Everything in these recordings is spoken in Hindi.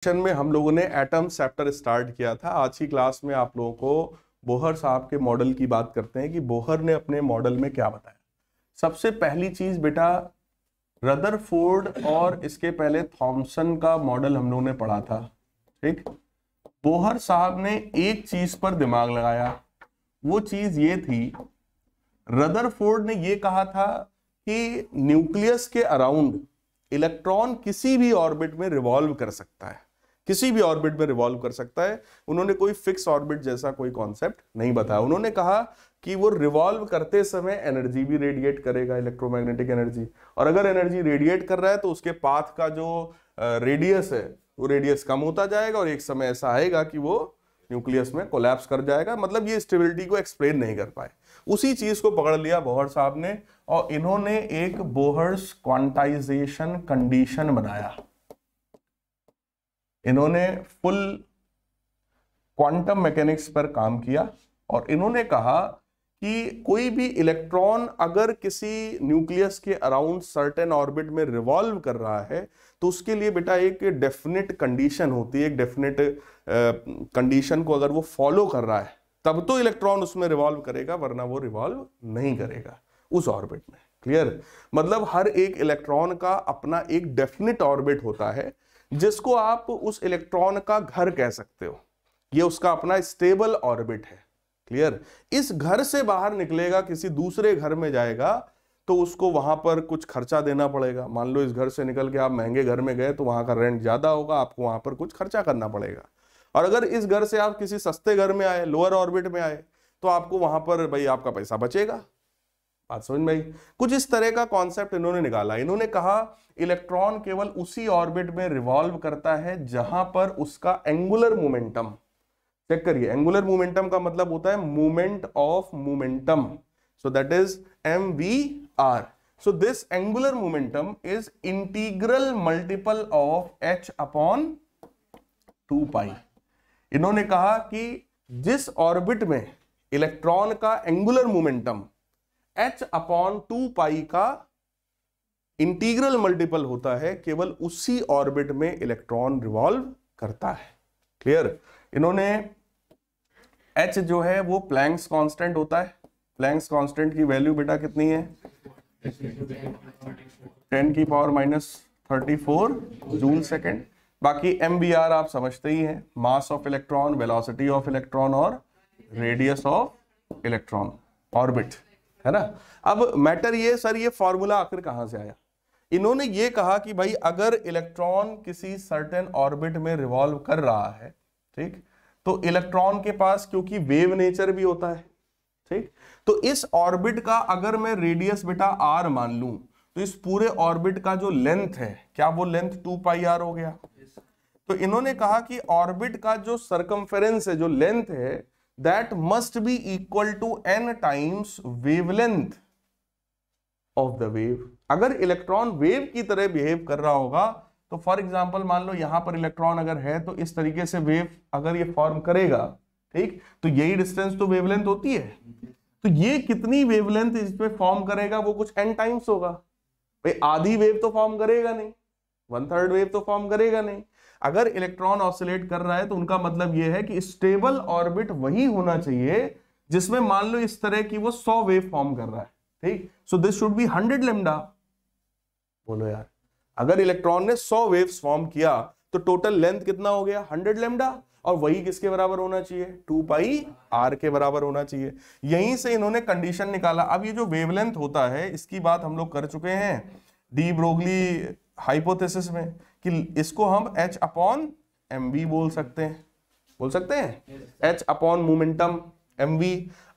सेशन में हम लोगों ने एटम चैप्टर स्टार्ट किया था। आज की क्लास में आप लोगों को बोहर साहब के मॉडल की बात करते हैं कि बोहर ने अपने मॉडल में क्या बताया। सबसे पहली चीज बेटा, रदरफोर्ड और इसके पहले थॉमसन का मॉडल हम लोगों ने पढ़ा था। ठीक, बोहर साहब ने एक चीज पर दिमाग लगाया, वो चीज ये थी, रदरफोर्ड ने ये कहा था कि न्यूक्लियस के अराउंड इलेक्ट्रॉन किसी भी ऑर्बिट में रिवॉल्व कर सकता है, किसी भी ऑर्बिट में रिवॉल्व कर सकता है। उन्होंने कोई फिक्स ऑर्बिट जैसा कोई कॉन्सेप्ट नहीं बताया। उन्होंने कहा कि वो रिवॉल्व करते समय एनर्जी भी रेडिएट करेगा, इलेक्ट्रोमैग्नेटिक एनर्जी, और अगर एनर्जी रेडिएट कर रहा है तो उसके पाथ का जो रेडियस है वो रेडियस कम होता जाएगा और एक समय ऐसा आएगा कि वो न्यूक्लियस में कोलैप्स कर जाएगा। मतलब ये स्टेबिलिटी को एक्सप्लेन नहीं कर पाए। उसी चीज को पकड़ लिया बोहर साहब ने और इन्होंने एक बोहर्स क्वांटाइजेशन कंडीशन बनाया। इन्होंने फुल क्वांटम मैकेनिक्स पर काम किया और इन्होंने कहा कि कोई भी इलेक्ट्रॉन अगर किसी न्यूक्लियस के अराउंड सर्टेन ऑर्बिट में रिवॉल्व कर रहा है तो उसके लिए बेटा एक डेफिनेट कंडीशन होती है। एक डेफिनेट कंडीशन को अगर वो फॉलो कर रहा है तब तो इलेक्ट्रॉन उसमें रिवॉल्व करेगा, वरना वो रिवॉल्व नहीं करेगा उस ऑर्बिट में। क्लियर? मतलब हर एक इलेक्ट्रॉन का अपना एक डेफिनेट ऑर्बिट होता है जिसको आप उस इलेक्ट्रॉन का घर कह सकते हो। ये उसका अपना स्टेबल ऑर्बिट है। क्लियर? इस घर से बाहर निकलेगा, किसी दूसरे घर में जाएगा तो उसको वहां पर कुछ खर्चा देना पड़ेगा। मान लो इस घर से निकल के आप महंगे घर में गए तो वहां का रेंट ज्यादा होगा, आपको वहां पर कुछ खर्चा करना पड़ेगा। और अगर इस घर से आप किसी सस्ते घर में आए, लोअर ऑर्बिट में आए, तो आपको वहां पर भाई आपका पैसा बचेगा। बात समझ में आई? कुछ इस तरह का कॉन्सेप्ट इन्होंने निकाला। इन्होंने कहा इलेक्ट्रॉन केवल उसी ऑर्बिट में रिवॉल्व करता है जहां पर उसका एंगुलर मोमेंटम, चेक करिए, एंगुलर मोमेंटम का मतलब होता है movement of momentum, so that is MVR। So this angular momentum is integral multiple of h upon 2 पाई। इन्होंने कहा कि जिस ऑर्बिट में इलेक्ट्रॉन का एंगुलर मोमेंटम h अपॉन 2 पाई का इंटीग्रल मल्टीपल होता है, केवल उसी ऑर्बिट में इलेक्ट्रॉन रिवॉल्व करता है। क्लियर? इन्होंने h जो है वो प्लैंक्स कांस्टेंट होता है। प्लैंक्स कांस्टेंट की वैल्यू बेटा कितनी है? 10 की पावर -34 जूल सेकेंड। बाकी MVR आप समझते ही हैं, mass of electron, velocity of electron और रेडियस ऑफ इलेक्ट्रॉन ऑर्बिट, है ना। अब मैटर ये सर, ये फॉर्मूला आखिर कहां से आया? इन्होंने ये कहा कि भाई अगर इलेक्ट्रॉन किसी सर्टेन ऑर्बिट में रिवॉल्व कर रहा है, ठीक, तो इलेक्ट्रॉन के पास क्योंकि वेव नेचर भी होता है, ठीक, तो इस ऑर्बिट का अगर मैं रेडियस बेटा r मान लूं तो इस पूरे ऑर्बिट का जो लेंथ है, क्या वो लेंथ 2 पाई r हो गया? तो इन्होंने कहा कि ऑर्बिट का जो सरकमफेरेंस है, जो लेंथ है, that must be equal to n times wavelength of the wave. अगर इलेक्ट्रॉन वेव की तरह बिहेव कर रहा होगा तो फॉर एग्जांपल मान लो यहां पर इलेक्ट्रॉन अगर है तो इस तरीके से वेव अगर ये फॉर्म करेगा, ठीक, तो यही डिस्टेंस तो वेवलेंथ होती है। तो ये कितनी वेवलेंथ इस पे फॉर्म करेगा? वो कुछ n टाइम्स होगा। भाई आधी वेव तो फॉर्म करेगा नहीं, 1/3 वेव तो फॉर्म करेगा नहीं। अगर इलेक्ट्रॉन ऑसिलेट कर रहा है तो उनका मतलब यह है कि स्टेबल ऑर्बिट वही होना चाहिए जिसमें मान लो इस तरह की वो 100 वेव फॉर्म कर रहा है, ठीक। So this should B 100 lambda. बोलो यार, अगर इलेक्ट्रॉन ने 100 वेव्स फॉर्म किया तो टोटल लेंथ कितना हो गया? 100 लैम्डा। और वही किसके बराबर होना चाहिए? 2 पाई r के बराबर होना चाहिए। यहीं से इन्होंने कंडीशन निकाला। अब ये जो वेवलेंथ होता है इसकी बात हम लोग कर चुके हैं डी ब्रोगली हाइपोथेसिस में कि इसको हम h अपॉन mv बोल सकते हैं, बोल सकते हैं, h अपॉन मोमेंटम mv।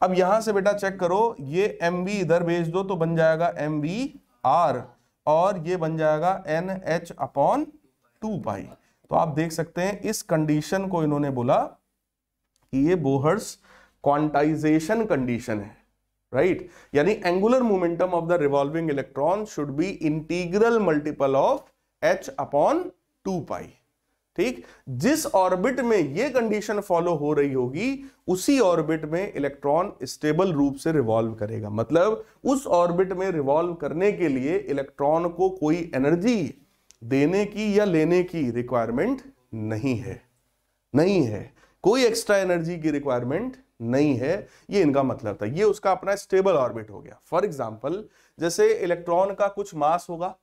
अब यहां से बेटा चेक करो, ये mv इधर भेज दो तो बन जाएगा MVR और ये बन जाएगा NH अपॉन 2 पाई। तो आप देख सकते हैं इस कंडीशन को इन्होंने बोला कि ये बोहर्स क्वांटाइजेशन कंडीशन है, राइट। यानी angular momentum of the revolving electron should be integral multiple of h upon 2 पाई, ठीक। जिस ऑर्बिट में ये कंडीशन फॉलो हो रही होगी उसी ऑर्बिट में इलेक्ट्रॉन स्टेबल रूप से रिवॉल्व करेगा। मतलब उस ऑर्बिट में रिवॉल्व करने के लिए इलेक्ट्रॉन को कोई एनर्जी देने की या लेने की रिक्वायरमेंट नहीं है, नहीं है, कोई एक्स्ट्रा एनर्जी की रिक्वायरमेंट नहीं है, ये इनका मतलब था। ये उसका अपना स्टेबल ऑर्बिट हो गया। फॉर एग्जांपल जैसे इलेक्ट्रॉन का कुछ मास होगा,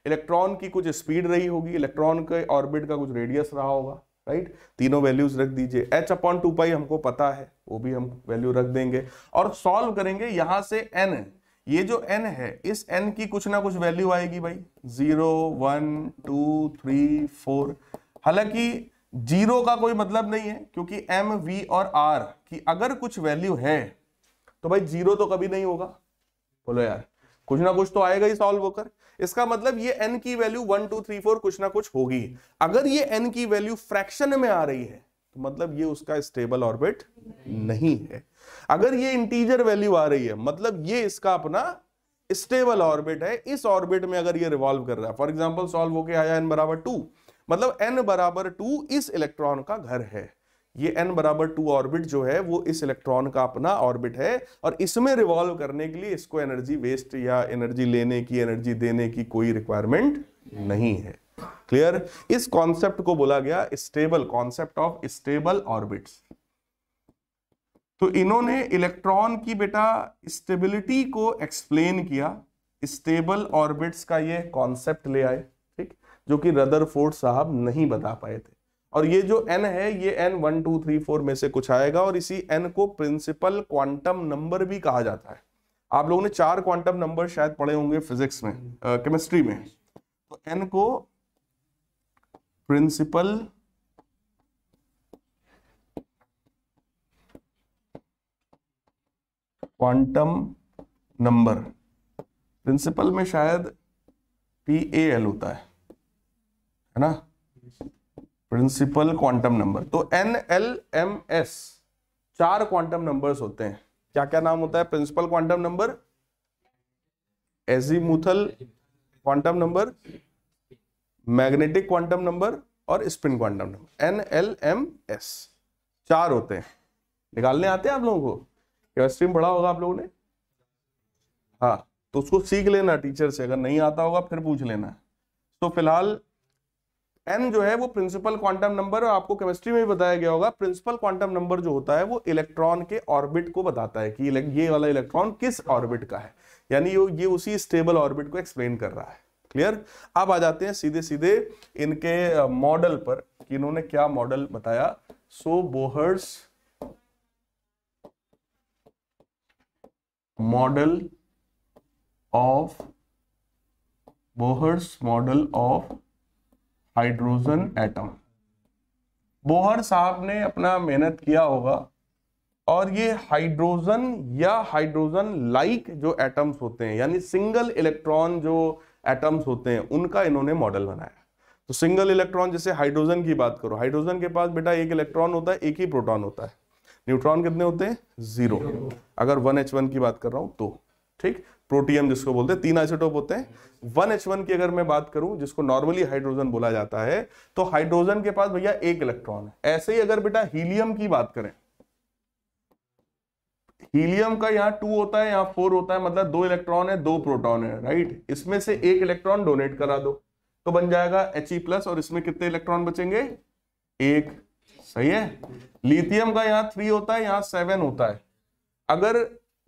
इलेक्ट्रॉन की कुछ स्पीड रही होगी, इलेक्ट्रॉन के ऑर्बिट का कुछ रेडियस रहा होगा, राइट। तीनों वैल्यूज रख दीजिए, h/2π हमको पता है, वो भी हम वैल्यू रख देंगे और सॉल्व करेंगे। यहां से n, ये जो n है, इस n की कुछ ना कुछ वैल्यू आएगी भाई, 0 1 2 3 4। हालांकि 0 का कोई मतलब नहीं है, क्योंकि m v और r की अगर कुछ वैल्यू है तो भाई 0 तो कभी नहीं होगा। बोलो यार, कुछ ना कुछ तो आएगा ही सॉल्व होकर। इसका मतलब ये n की वैल्यू 1 2 3 4 कुछ ना कुछ होगी। अगर ये n की वैल्यू फ्रैक्शन में आ रही है तो मतलब ये उसका स्टेबल ऑर्बिट नहीं है। अगर ये इंटीजर वैल्यू आ रही है मतलब ये इसका अपना स्टेबल ऑर्बिट है। इस ऑर्बिट में अगर ये रिवॉल्व कर रहा है, फॉर एग्जांपल सॉल्व होके आया n बराबर 2, मतलब n बराबर 2 इस इलेक्ट्रॉन का घर है। ये n बराबर 2 ऑर्बिट जो है वो इस इलेक्ट्रॉन का अपना ऑर्बिट है और इसमें रिवॉल्व करने के लिए इसको एनर्जी वेस्ट या एनर्जी लेने की, एनर्जी देने की कोई रिक्वायरमेंट नहीं है। क्लियर? इस कॉन्सेप्ट को बोला गया stable, concept of stable orbits. तो इन्होंने इलेक्ट्रॉन की बेटा स्टेबिलिटी को एक्सप्लेन किया, स्टेबल ऑर्बिट्स का ये कॉन्सेप्ट ले आए, ठीक, जो कि रदरफोर्ड साहब नहीं बता पाए थे। और ये जो n है ये n 1 2 3 4 में से कुछ आएगा और इसी n को प्रिंसिपल क्वांटम नंबर भी कहा जाता है। आप लोगों ने 4 क्वांटम नंबर शायद पढ़े होंगे फिजिक्स में, केमिस्ट्री में। तो n को प्रिंसिपल क्वांटम नंबर, प्रिंसिपल में शायद PAL होता है ना, प्रिंसिपल क्वांटम नंबर। तो NLMS 4 क्वांटम नंबर्स होते हैं। क्या क्या नाम होता है principal quantum number? Azimuthal quantum number, magnetic quantum number और स्पिन क्वांटम नंबर। NLMS 4 होते हैं। निकालने आते हैं आप लोगों को? केमिस्ट्री में पढ़ा होगा आप लोगों ने, हाँ, तो उसको सीख लेना टीचर से, अगर नहीं आता होगा फिर पूछ लेना। तो फिलहाल n जो है वो प्रिंसिपल क्वांटम नंबर, और आपको केमिस्ट्री में भी बताया गया होगा प्रिंसिपल क्वांटम नंबर जो होता है वो इलेक्ट्रॉन के ऑर्बिट को बताता है कि ये वाला इलेक्ट्रॉन किस ऑर्बिट का है, यानी ये उसी स्टेबल ऑर्बिट को एक्सप्लेन कर रहा है। क्लियर? अब आ जाते हैं सीधे सीधे इनके मॉडल पर कि इन्होंने क्या मॉडल बताया। So Bohr's model of hydrogen atom. Bohr साहब ने अपना मेहनत किया होगा और ये हाइड्रोजन या हाइड्रोजन लाइक जो एटम्स होते हैं, यानी सिंगल इलेक्ट्रॉन जो एटम्स होते हैं, उनका इन्होंने मॉडल बनाया। तो सिंगल इलेक्ट्रॉन, जैसे हाइड्रोजन की बात करो, हाइड्रोजन के पास बेटा एक इलेक्ट्रॉन होता है, एक ही प्रोटॉन होता है। न्यूट्रॉन कितने होते हैं? 0, अगर 1h1 की बात कर रहा हूं तो, ठीक। प्रोटियम जिसको बोलते हैं, 3 आइसोटोप होते हैं। 1h1 की अगर मैं बात करूं, जिसको नॉर्मली हाइड्रोजन बोला जाता है, तो हाइड्रोजन के पास भैया एक इलेक्ट्रॉन है। ऐसे ही अगर बेटा हीलियम की बात करें, हीलियम का यहाँ 2 होता है, यहाँ 4 होता है, मतलब 2 इलेक्ट्रॉन है, 2 प्रोटॉन है, राइट। इसमें से एक इलेक्ट्रॉन डोनेट करा दो तो बन जाएगा He+, और इसमें कितने इलेक्ट्रॉन बचेंगे? 1। सही है। लिथियम का यहाँ 3 होता है, यहाँ 7 होता है। अगर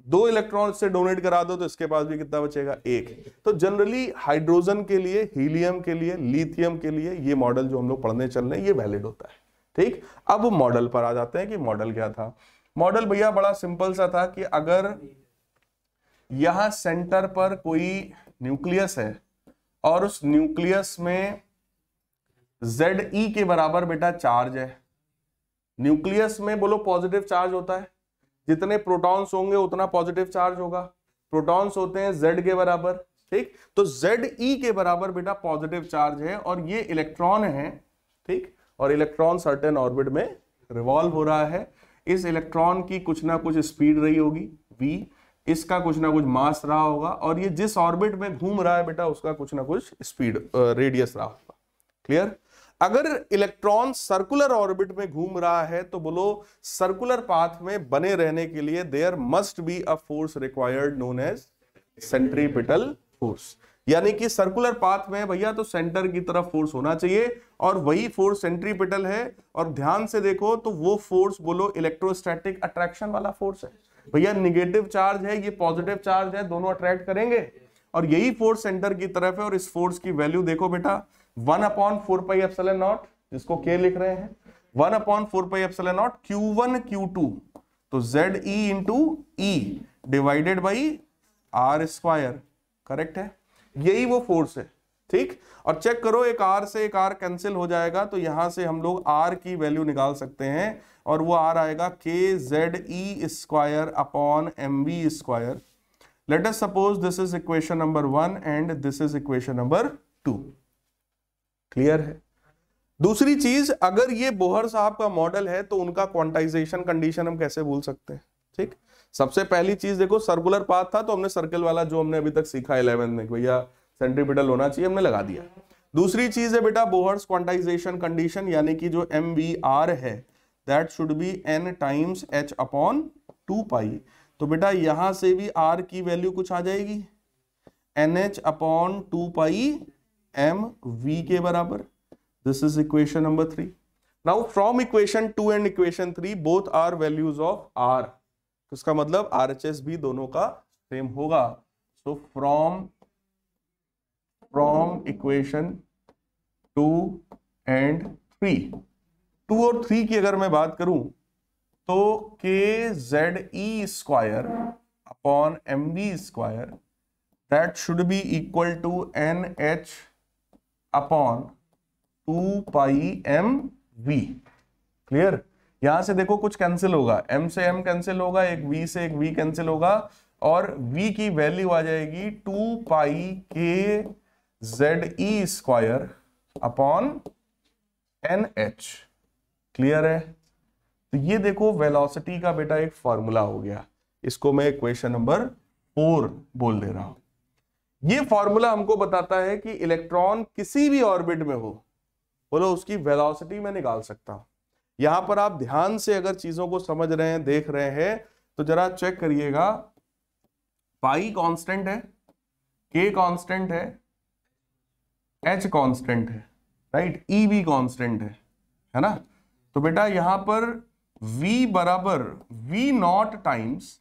2 इलेक्ट्रॉन से डोनेट करा दो तो इसके पास भी कितना बचेगा? 1। तो जनरली हाइड्रोजन के लिए, हीलियम के लिए, लिथियम के लिए ये मॉडल जो हम लोग पढ़ने चल रहे हैं ये वैलिड होता है, ठीक। अब मॉडल पर आ जाते हैं कि मॉडल क्या था। मॉडल भैया बड़ा सिंपल सा था कि अगर यहां सेंटर पर कोई न्यूक्लियस है और उस न्यूक्लियस में Ze के बराबर बेटा चार्ज है। न्यूक्लियस में बोलो पॉजिटिव चार्ज होता है, जितने प्रोटॉन्स होंगे उतना पॉजिटिव चार्ज होगा। प्रोटॉन्स होते हैं Z के बराबर, ठीक। तो Ze के बराबर बेटा पॉजिटिव चार्ज है और ये इलेक्ट्रॉन है, ठीक। और इलेक्ट्रॉन सर्टेन ऑर्बिट में रिवॉल्व हो रहा है। इस इलेक्ट्रॉन की कुछ ना कुछ स्पीड रही होगी v, इसका कुछ ना कुछ मास रहा होगा, और ये जिस ऑर्बिट में घूम रहा है बेटा उसका कुछ ना कुछ स्पीड रेडियस रहा होगा। क्लियर? अगर इलेक्ट्रॉन सर्कुलर ऑर्बिट में घूम रहा है तो बोलो सर्कुलर पाथ में बने रहने के लिए there must be a force required known as centripetal force. यानी कि सर्कुलर पाथ में भैया तो सेंटर की तरफ फोर्स होना चाहिए, और वही फोर्स सेंट्रीपिटल है। और ध्यान से देखो तो वो फोर्स बोलो इलेक्ट्रोस्टैटिक अट्रैक्शन वाला फोर्स है भैया। निगेटिव चार्ज है, ये पॉजिटिव चार्ज है, दोनों अट्रैक्ट करेंगे, और यही फोर्स सेंटर की तरफ है। और इस फोर्स की वैल्यू देखो बेटा 1/4πε0, जिसको के लिख रहे हैं 1/4πε0 Q1 Q2, तो ZE into E divided by R square, correct है, यही वो फोर्स है। ठीक, और चेक करो एक R से एक R कैंसिल हो जाएगा, तो यहां से हम लोग R की वैल्यू निकाल सकते हैं, और वो R आएगा KZE square upon MV square. Let us suppose this is equation number 1 and this is equation number 2। Clear है? दूसरी चीज, अगर ये बोहर साहब का मॉडल है तो उनका क्वांटाइजेशन कंडीशन हम कैसे भूल सकते हैं? ठीक, सबसे पहली चीज देखो, सर्कुलर पाथ था तो हमने सर्कल वाला जो हमने अभी तक सीखा 11th में, भैया सेंट्रीपिटल होना चाहिए, हमने लगा दिया। दूसरी चीज है बेटा बोहर्स क्वांटाइजेशन कंडीशन, यानी कि जो MVR है that should B n times h upon 2 पाई। तो बेटा यहां से भी R की वैल्यू कुछ आ जाएगी NH अपॉन 2 पाई MV के बराबर। This is equation number 3। Now from equation 2 and equation 3 both are values of R, तो इसका मतलब RHS भी दोनों का सेम होगा। सो फ्रॉम इक्वेशन 2 एंड 3, 2 और 3 की अगर मैं बात करूं तो KZE square upon MV square that should be equal to NH upon 2 pi MV। Clear? यहां से देखो कुछ कैंसिल होगा, M से M कैंसिल होगा, एक V से एक V कैंसिल होगा, और V की वैल्यू आ जाएगी 2 पाई KZE square upon NH। Clear है? तो ये देखो वेलोसिटी का बेटा एक फॉर्मूला हो गया, इसको मैं इक्वेशन नंबर 4 बोल दे रहा हूं। ये फॉर्मूला हमको बताता है कि इलेक्ट्रॉन किसी भी ऑर्बिट में हो, बोलो उसकी वेलोसिटी मैं निकाल सकता हूं। यहां पर आप ध्यान से अगर चीजों को समझ रहे हैं, देख रहे हैं, तो जरा चेक करिएगा। पाई कांस्टेंट है, के कांस्टेंट है, एच कांस्टेंट है, राइट, ई भी कांस्टेंट है ना। तो बेटा यहां पर v बराबर v0 times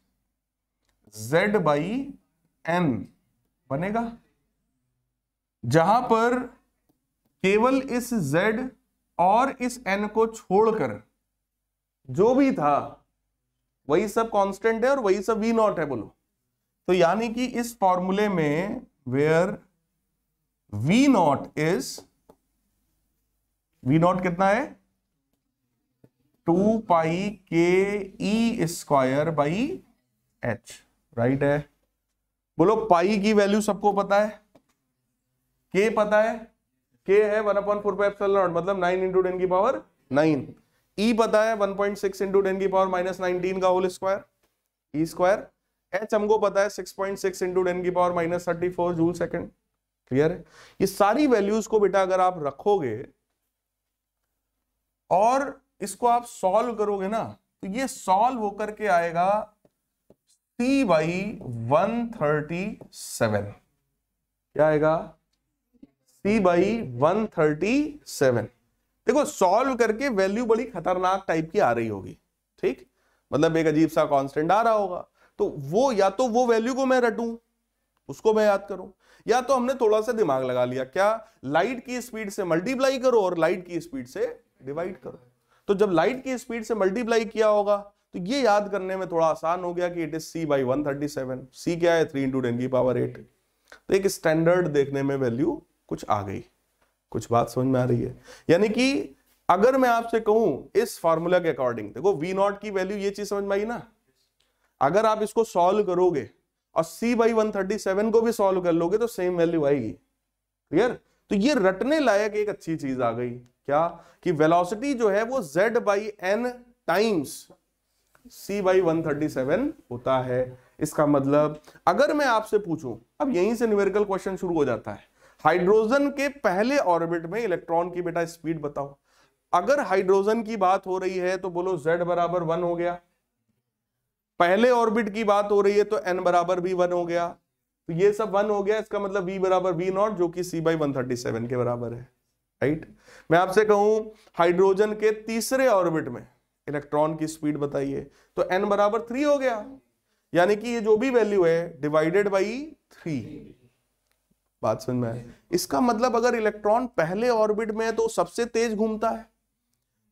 z by n बनेगा, जहां पर केवल इस z और इस n को छोड़कर जो भी था वही सब कांस्टेंट है और वही सब v0 है बोलो। तो यानी कि इस फॉर्मूले में वेयर v0 कितना है 2 पाई के E square by H, right है। बोलो पाई की वैल्यू सबको पता है, के पता है, के है 1/4πε0 मतलब 9 इंटू 10 की पावर 9। ई पता है 1.6 इंटू 10 की पावर -19 का whole square, E square. H हमको पता है 6.6 इंटू 10 की पावर -34 जूल सेकेंड। क्लियर है? ये सारी वैल्यूज को बेटा अगर आप रखोगे और इसको आप सॉल्व करोगे ना, तो ये सॉल्व होकर के आएगा C बाई 137। क्या आएगा? C by 137। देखो सॉल्व करके वैल्यू बड़ी खतरनाक टाइप की आ रही होगी, ठीक, मतलब एक अजीब सा कांस्टेंट आ रहा होगा, तो वो या तो वो वैल्यू को मैं रटूं, उसको मैं याद करूं, या तो हमने थोड़ा सा दिमाग लगा लिया, क्या लाइट की स्पीड से मल्टीप्लाई करो और लाइट की स्पीड से डिवाइड करो। तो जब लाइट की स्पीड से मल्टीप्लाई किया होगा तो ये याद करने में थोड़ा आसान हो गया कि it is C by 137। C क्या है 3 इंटू 10 की पावर 8। तो एक स्टैंडर्ड देखने में वैल्यू कुछ आ गई, कुछ बात समझ में आ रही है। यानी कि अगर मैं आपसे कहूं इस फॉर्मूला के अकॉर्डिंग, देखो V0 की वैल्यू, ये चीज समझ में आई ना, अगर आप इसको सॉल्व करोगे और C बाई 137 को भी सॉल्व कर लोगे तो सेम वैल्यू आएगी। क्लियर? तो ये रटने लायक एक अच्छी चीज आ गई, क्या कि वेलोसिटी जो है वो Z by n times C by 137 होता है। इसका मतलब अगर मैं आपसे पूछूं, अब यहीं से न्यूमेरिकल क्वेश्चन शुरू हो जाता है, हाइड्रोजन के पहले ऑर्बिट में इलेक्ट्रॉन की बेटा स्पीड बताओ। अगर हाइड्रोजन की बात हो रही है तो बोलो Z बराबर 1 हो गया, पहले ऑर्बिट की बात हो रही है तो n बराबर भी 1 हो गया, तो ये सब 1 हो गया, इसका मतलब V बराबर V नॉट जो कि C/137 के बराबर है, राइट। मैं आपसे कहूं हाइड्रोजन के तीसरे ऑर्बिट में इलेक्ट्रॉन की स्पीड बताइए, तो n बराबर 3 हो गया, यानी कि ये जो भी वैल्यू है डिवाइडेड बाई 3। बात समझ में आए? इसका मतलब अगर इलेक्ट्रॉन पहले ऑर्बिट में है तो सबसे तेज घूमता है,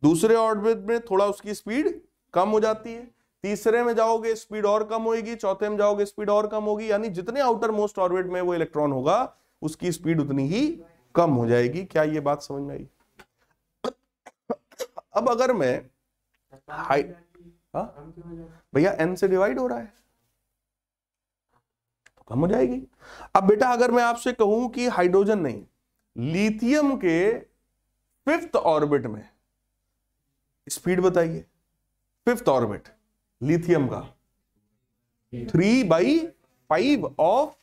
दूसरे ऑर्बिट में थोड़ा उसकी स्पीड कम हो जाती है, तीसरे में जाओगे स्पीड और कम होगी, चौथे में जाओगे स्पीड और कम होगी, यानी जितने आउटर मोस्ट ऑर्बिट में वो इलेक्ट्रॉन होगा उसकी स्पीड उतनी ही कम हो जाएगी। क्या ये बात समझ में आई? अब अगर मैं भैया n से डिवाइड हो रहा है तो कम हो जाएगी। अब बेटा अगर मैं आपसे कहूं कि हाइड्रोजन नहीं, लिथियम के 5th ऑर्बिट में स्पीड बताइए, 5th ऑर्बिट लिथियम का 3/5 ऑफ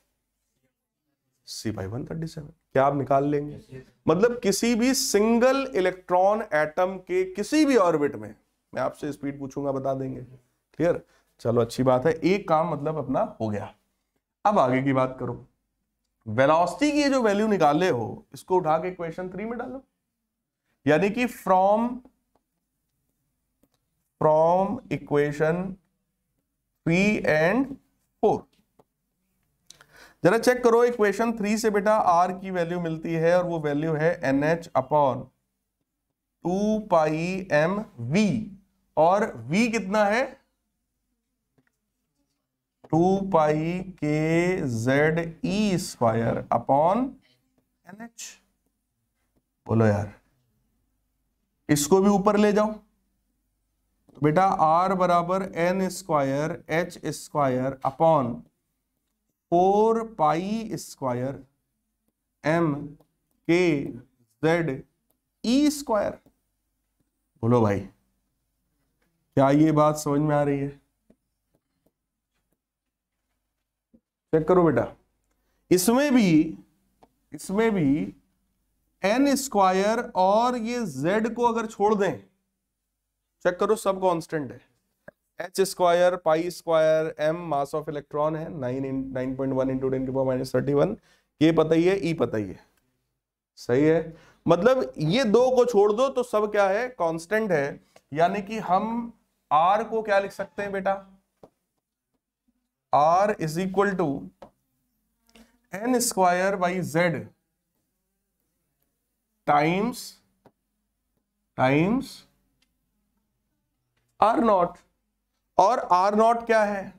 C/137, क्या आप निकाल लेंगे? मतलब किसी भी सिंगल इलेक्ट्रॉन एटम के किसी भी ऑर्बिट में मैं आपसे स्पीड पूछूंगा बता देंगे। क्लियर? चलो अच्छी बात है, एक काम मतलब अपना हो गया। अब आगे की बात करो, वेलोसिटी की जो वैल्यू निकाले हो इसको उठा के इक्वेशन 3 में डालो, यानी कि फ्रॉम इक्वेशन 3 and 4। जरा चेक करो, इक्वेशन 3 से बेटा R की वैल्यू मिलती है और वो वैल्यू है NH/2πmV, और V कितना है 2πkZe²/NH। बोलो यार, इसको भी ऊपर ले जाओ तो बेटा R बराबर N²H²/4πe²MKZe²। बोलो भाई, क्या ये बात समझ में आ रही है? चेक करो बेटा, इसमें भी n² और ये z को अगर छोड़ दें, चेक करो सब कांस्टेंट है, h² π² m mass of electron है 9.1 × 10⁻31, ये पता ही है, ई पता ही है, सही है। मतलब ये दो को छोड़ दो तो सब क्या है, कांस्टेंट है, यानी कि हम r को क्या लिख सकते हैं बेटा, r is equal to n² z times r0, और r0 क्या है,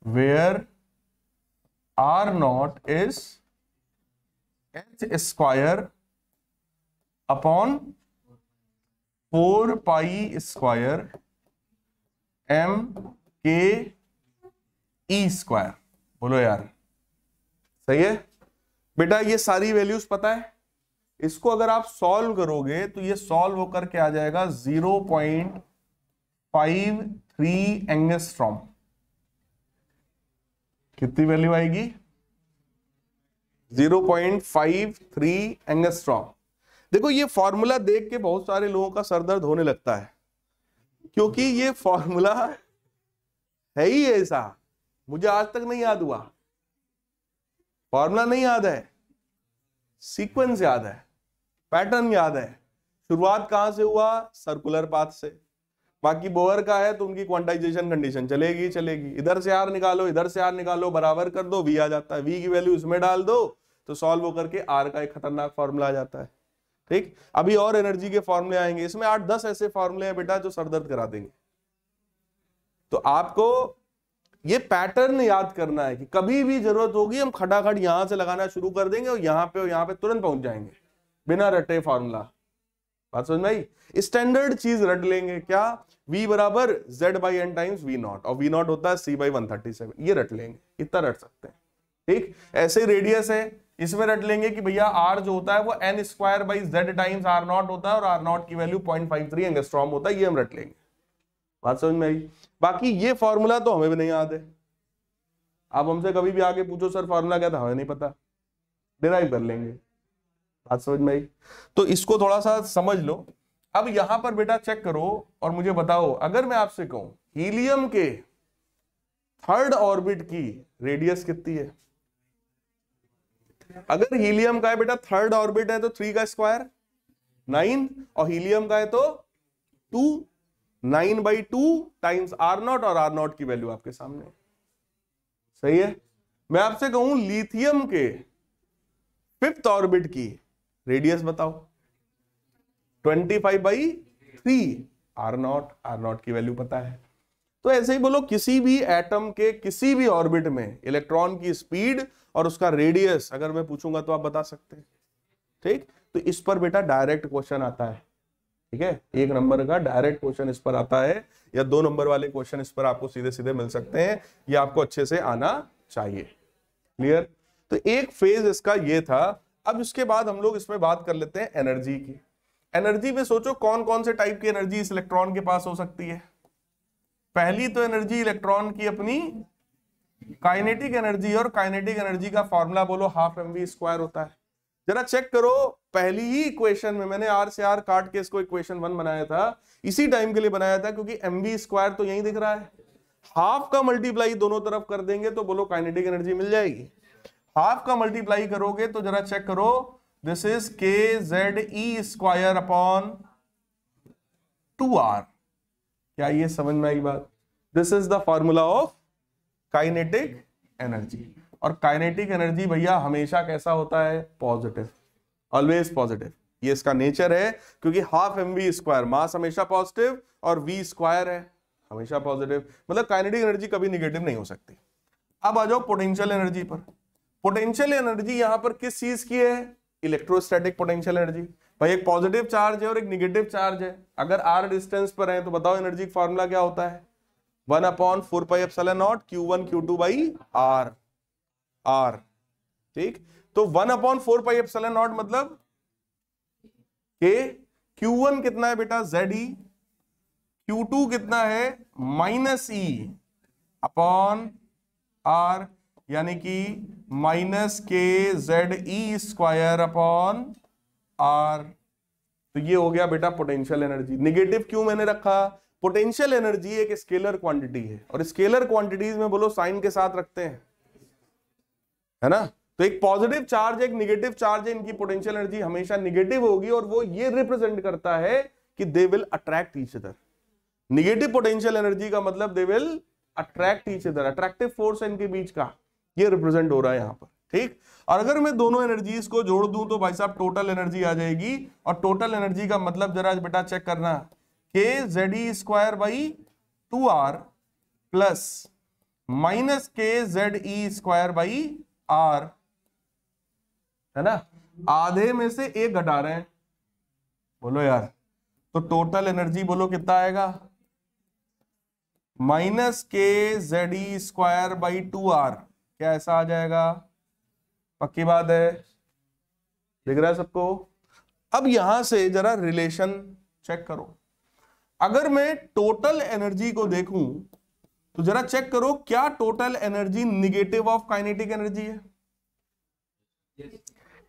वेयर r0 इज h²/4πe²MKe²। बोलो यार, सही है बेटा। ये सारी वैल्यूज पता है, इसको अगर आप सॉल्व करोगे तो ये सॉल्व होकर के आ जाएगा 0.53 एंगस्ट्रॉम। कितनी वैल्यू आएगी, 0.53 एंगस्ट्रॉम। देखो ये फॉर्मूला देख के बहुत सारे लोगों का सरदर्द होने लगता है, क्योंकि ये फॉर्मूला है ही ऐसा, मुझे आज तक नहीं याद हुआ। फॉर्मूला नहीं याद है, सीक्वेंस याद है, पैटर्न याद है। शुरुआत कहां से हुआ, सर्कुलर पाथ से। बाकी बोहर का है तो उनकी क्वांटाइजेशन कंडीशन चलेगी, इधर से आर निकालो, इधर से आर निकालो, बराबर कर दो, वी आ जाता है। वी की वैल्यू इसमें डाल दो तो सॉल्व होकर के आर का एक खतरनाक फॉर्मूला आ जाता है। ठीक, अभी और एनर्जी के फॉर्मूले आएंगे, इसमें 8-10 ऐसे फॉर्मूले हैं बेटा जो सरदर्द करा देंगे। तो आपको ये पैटर्न याद करना है कि कभी भी जरूरत होगी हम खटाखट यहां से लगाना शुरू कर देंगे और यहाँ पे तुरंत पहुंच जाएंगे बिना रटे फॉर्मूला। बात समझ में आई? स्टैंडर्ड चीज रट लेंगे, क्या, v बराबर z/n टाइम्स v0, और v0 होता है C/137, ये रट लेंगे, इतना रट सकते हैं। ठीक, ऐसे रेडियस है, इसमें रट लेंगे कि भैया r जो होता है वो n²/z टाइम्स r0 होता है, और r0 की वैल्यू 0.53 एंगस्ट्रॉम होता है, ये हम रट लेंगे। बात समझ में आई? बाकी ये फॉर्मूला तो हमें भी नहीं याद है। आप हमसे कभी भी आगे पूछो सर फॉर्मूला क्या था, हमें नहीं पता, डिराइव कर लेंगे। बात समझ में आई? तो इसको थोड़ा सा समझ लो। अब यहां पर बेटा चेक करो और मुझे बताओ, अगर मैं आपसे कहूं हीलियम के थर्ड ऑर्बिट की रेडियस कितनी है? अगर हीलियम का है बेटा थर्ड ऑर्बिट है तो 3 का स्क्वायर 9, और हीलियम का है तो 2, 9/2 टाइम्स R0, और R0 की वैल्यू आपके सामने। सही है। मैं आपसे कहूं लिथियम के फिफ्थ ऑर्बिट की रेडियस बताओ, 25/3 R0 की वैल्यू पता है। तो ऐसे ही बोलो किसी भी एटम के किसी भी ऑर्बिट में इलेक्ट्रॉन की स्पीड और उसका रेडियस अगर मैं पूछूंगा तो आप बता सकते हैं। ठीक, तो इस पर बेटा डायरेक्ट क्वेश्चन आता है। ठीक है, 1 नंबर का डायरेक्ट क्वेश्चन इस पर आता है, या 2 नंबर वाले क्वेश्चन इस पर आपको सीधे सीधे मिल सकते हैं। ये आपको अच्छे से आना चाहिए। क्लियर? तो एक फेज इसका ये था। अब इसके बाद हम लोग इसमें बात कर लेते हैं एनर्जी की। एनर्जी में सोचो कौन कौन से टाइप की एनर्जी इस इलेक्ट्रॉन के पास हो सकती है। पहली तो एनर्जी इलेक्ट्रॉन की अपनी काइनेटिक एनर्जी, और काइनेटिक एनर्जी का फॉर्मूला बोलो ½ mv² होता है। जरा चेक करो, पहली ही इक्वेशन में मैंने R से R काट के इसको इक्वेशन 1 बनाया था, इसी टाइम के लिए बनाया था क्योंकि mv² तो यही दिख रहा है। हाफ का मल्टीप्लाई दोनों तरफ कर देंगे तो बोलो काइनेटिक एनर्जी मिल जाएगी। हाफ का मल्टीप्लाई करोगे तो जरा चेक करो, this is kZe² upon 2R। क्या ये समझ में आई बात? This is the formula of kinetic energy. और काइनेटिक एनर्जी भैया हमेशा कैसा होता है? Positive, always positive. ये इसका नेचर है, क्योंकि ½ mv², मास हमेशा पॉजिटिव और v² है हमेशा पॉजिटिव, मतलब काइनेटिक एनर्जी कभी निगेटिव नहीं हो सकती। अब आ जाओ पोटेंशियल एनर्जी पर। पोटेंशियल एनर्जी यहां पर किस चीज की है? Electrostatic potential energy. भाई एक पॉजिटिव चार्ज है और एक निगेटिव चार्ज है, अगर r डिस्टेंस पर है तो बताओ एनर्जी का फॉर्मूला क्या होता है? 1/4πε0 Q1 Q2/R। R, ठीक, तो 1/4πε0 मतलब के Q1 कितना है बेटा? ZE। Q2 कितना है? -E अपॉन R, यानी कि -kZe² अपॉन R। तो ये हो गया बेटा पोटेंशियल एनर्जी। निगेटिव क्यों मैंने रखा? पोटेंशियल एनर्जी एक स्केलर क्वांटिटी है, और स्केलर क्वांटिटीज में बोलो साइन के साथ रखते हैं, है ना। तो एक पॉजिटिव चार्ज एक निगेटिव चार्ज है, इनकी पोटेंशियल एनर्जी हमेशा निगेटिव होगी, और वो ये रिप्रेजेंट करता है कि they will attract each other. Negative potential energy का मतलब they will attract each other, attractive force है इनके बीच का, ये रिप्रेजेंट हो रहा है यहां पर। ठीक, और अगर मैं दोनों एनर्जीज को जोड़ दूं तो भाई साहब टोटल एनर्जी आ जाएगी, और टोटल एनर्जी का मतलब जरा बेटा चेक करना, kZe²/2R प्लस -kZe²/R, है ना। आधे में से 1 घटा रहे हैं, बोलो यार, तो टोटल एनर्जी बोलो कितना आएगा? -kZe²/2R। क्या ऐसा आ जाएगा? पक्की बात है, दिख रहा है सबको? अब यहां से जरा रिलेशन चेक करो। अगर मैं टोटल एनर्जी को देखूं तो जरा चेक करो, क्या total energy negative of kinetic energy है?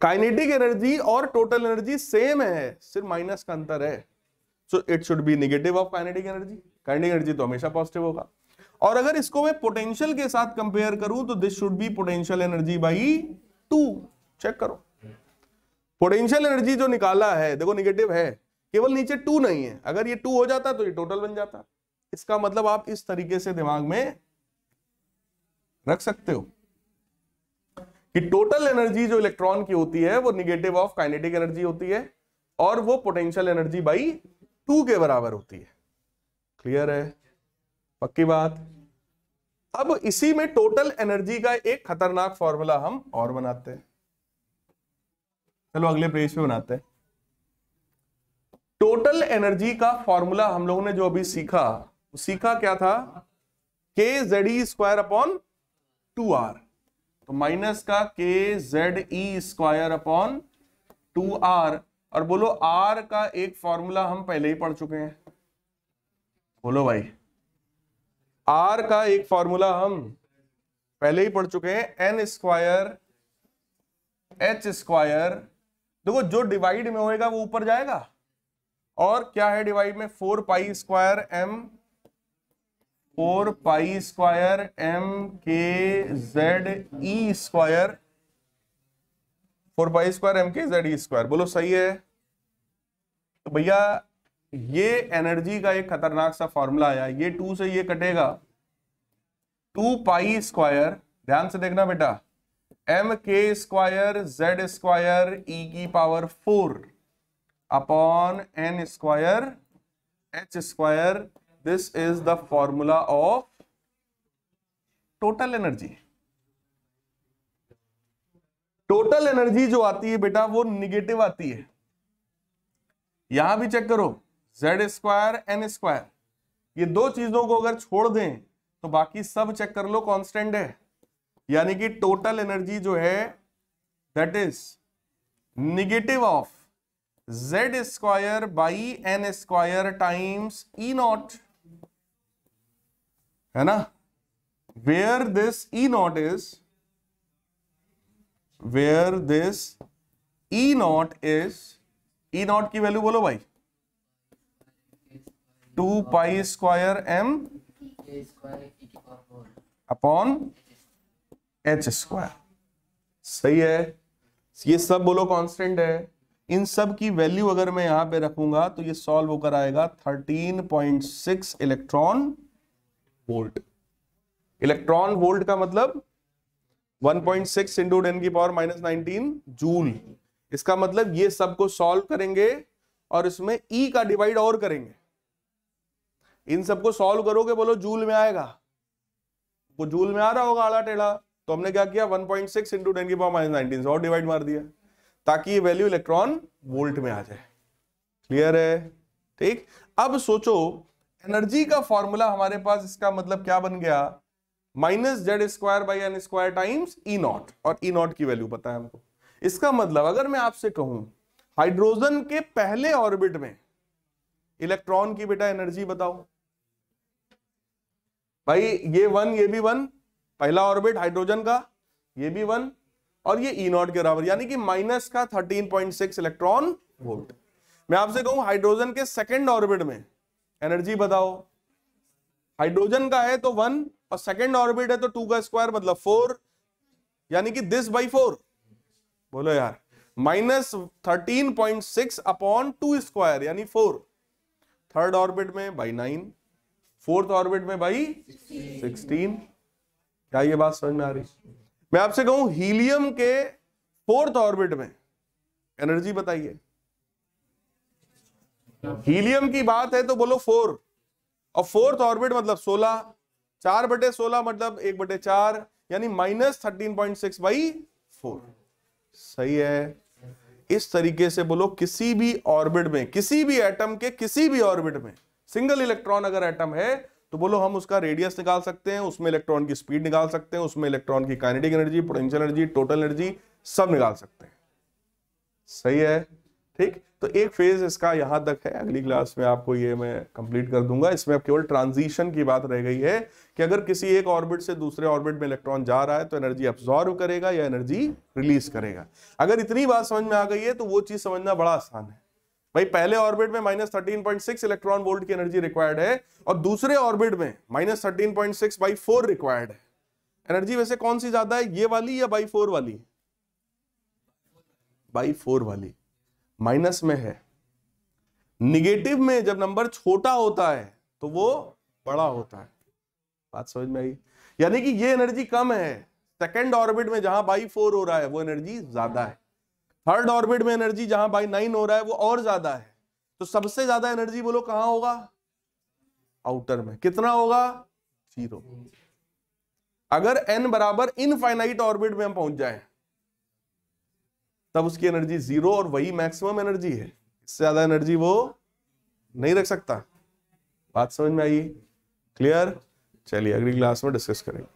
काइनेटिक एनर्जी और टोटल एनर्जी सेम है, सिर्फ माइनस का अंतर है। So it should be negative of kinetic energy. Kinetic energy तो हमेशा पॉजिटिव होगा। और अगर इसको मैं पोटेंशियल के साथ कंपेयर करूं तो this should be potential energy by 2। Check करो, पोटेंशियल एनर्जी जो निकाला है देखो निगेटिव है, केवल नीचे 2 नहीं है, अगर ये 2 हो जाता तो ये टोटल बन जाता। इसका मतलब आप इस तरीके से दिमाग में रख सकते हो कि टोटल एनर्जी जो इलेक्ट्रॉन की होती है वो निगेटिव ऑफ काइनेटिक एनर्जी होती है, और वो पोटेंशियल एनर्जी बाई 2 के बराबर होती है। क्लियर है? पक्की बात। अब इसी में टोटल एनर्जी का एक खतरनाक फॉर्मूला हम और बनाते हैं। चलो अगले पेज पे बनाते हैं। टोटल एनर्जी का फॉर्मूला हम लोगों ने जो अभी सीखा क्या था? kZe² upon 2R। तो माइनस का kZe² अपॉन 2R, और बोलो R का एक फॉर्मूला हम पहले ही पढ़ चुके हैं। बोलो भाई, R का एक फॉर्मूला हम पहले ही पढ़ चुके हैं, n² h²। देखो जो डिवाइड में होएगा वो ऊपर जाएगा, और क्या है डिवाइड में? 4π² m 4 पाई स्क्वायर एम के जेड ई स्क्वायर, 4 पाई स्क्वायर एम के जेड ई स्क्वायर। बोलो सही है? तो भैया ये एनर्जी का एक खतरनाक सा फॉर्मूला आया, ये 2 से ये कटेगा, 2 पाई स्क्वायर, ध्यान से देखना बेटा, एम के स्क्वायर जेड स्क्वायर ई की power 4 upon N square H square. This is the formula of total energy. Total energy जो आती है बेटा वो निगेटिव आती है। यहां भी चेक करो, जेड स्क्वायर एन स्क्वायर, ये दो चीजों को अगर छोड़ दें तो बाकी सब चेक कर लो कांस्टेंट है। यानी कि टोटल एनर्जी जो है that is negative of Z square by N square times E naught, है ना? Where this E naught is, where this E naught is, E naught की वैल्यू बोलो भाई, 2 pi square M upon H square. सही है? ये सब बोलो कांस्टेंट है। इन सब की वैल्यू अगर मैं यहां पे रखूंगा तो ये सॉल्व होकर आएगा 13.6 इलेक्ट्रॉन वोल्ट। इलेक्ट्रॉन वोल्ट का मतलब 1.6 इंटू 10 की पावर -19 जूल। इसका मतलब ये सबको सॉल्व करेंगे और इसमें ई का डिवाइड और करेंगे। इन सबको सॉल्व करोगे बोलो जूल में आएगा, वो जूल में आ रहा होगा आड़ा टेढ़ा, तो हमने क्या किया 1.6 इंटू 10 की पावर -19 से और डिवाइड मार दिया ताकि ये वैल्यू इलेक्ट्रॉन वोल्ट में आ जाए। क्लियर है? ठीक। अब सोचो एनर्जी का फॉर्मूला हमारे पास, इसका मतलब क्या बन गया, minus Z square by N square times E naught, और ई नॉट की वैल्यू पता है हमको। इसका मतलब अगर मैं आपसे कहूं हाइड्रोजन के पहले ऑर्बिट में इलेक्ट्रॉन की बेटा एनर्जी बताओ भाई, ये 1 ये भी 1, पहला ऑर्बिट हाइड्रोजन का, ये भी 1 और ये ई नॉट के बराबर, यानी कि माइनस का 13.6 इलेक्ट्रॉन वोल्ट। मैं आपसे कहूं हाइड्रोजन के सेकंड ऑर्बिट में एनर्जी बताओ, हाइड्रोजन का है तो 1 और सेकंड ऑर्बिट है तो 2 का स्क्वायर मतलब 4, यानी कि दिस बाई 4। बोलो यार, -13.6 अपॉन 2 स्क्वायर यानी 4। थर्ड ऑर्बिट में बाई 9, फोर्थ ऑर्बिट में बाई 16। क्या ये बात समझ में आ रही? मैं आपसे कहूं हीलियम के फोर्थ ऑर्बिट में एनर्जी बताइए। हीलियम की बात है तो बोलो 4 और फोर्थ ऑर्बिट मतलब 16, 4/16 मतलब 1/4 यानी -13.6 बाई 4। सही है? इस तरीके से बोलो किसी भी ऑर्बिट में, किसी भी एटम के किसी भी ऑर्बिट में सिंगल इलेक्ट्रॉन अगर एटम है तो बोलो हम उसका रेडियस निकाल सकते हैं, उसमें इलेक्ट्रॉन की स्पीड निकाल सकते हैं, उसमें इलेक्ट्रॉन की kinetic energy, potential energy, total energy सब निकाल सकते हैं। सही है? ठीक। तो एक फेज इसका यहां तक है, अगली क्लास में आपको ये मैं कंप्लीट कर दूंगा। इसमें अब केवल ट्रांजिशन की बात रह गई है कि अगर किसी एक ऑर्बिट से दूसरे ऑर्बिट में इलेक्ट्रॉन जा रहा है तो एनर्जी अब्सॉर्ब करेगा या एनर्जी रिलीज करेगा। अगर इतनी बात समझ में आ गई है तो वो चीज समझना बड़ा आसान है भाई। पहले ऑर्बिट में -13.6 इलेक्ट्रॉन वोल्ट की एनर्जी रिक्वायर्ड है और दूसरे ऑर्बिट में -13.6 बाई 4 रिक्वायर्ड है। एनर्जी वैसे कौन सी ज्यादा है, ये वाली या बाई 4 वाली? बाई 4 वाली माइनस में है। निगेटिव में जब नंबर छोटा होता है तो वो बड़ा होता है। बात समझ में आई? यानी कि ये एनर्जी कम है सेकेंड ऑर्बिट में, जहां बाई 4 हो रहा है वो एनर्जी ज्यादा है। थर्ड ऑर्बिट में एनर्जी जहां बाई 9 हो रहा है वो और ज्यादा है। तो सबसे ज्यादा एनर्जी बोलो कहां होगा? आउटर में। कितना होगा? 0। अगर n बराबर इनफाइनाइट ऑर्बिट में हम पहुंच जाए तब उसकी एनर्जी 0 और वही मैक्सिमम एनर्जी है, इससे ज्यादा एनर्जी वो नहीं रख सकता। बात समझ में आई? क्लियर? चलिए अगली क्लास में डिस्कस करेंगे।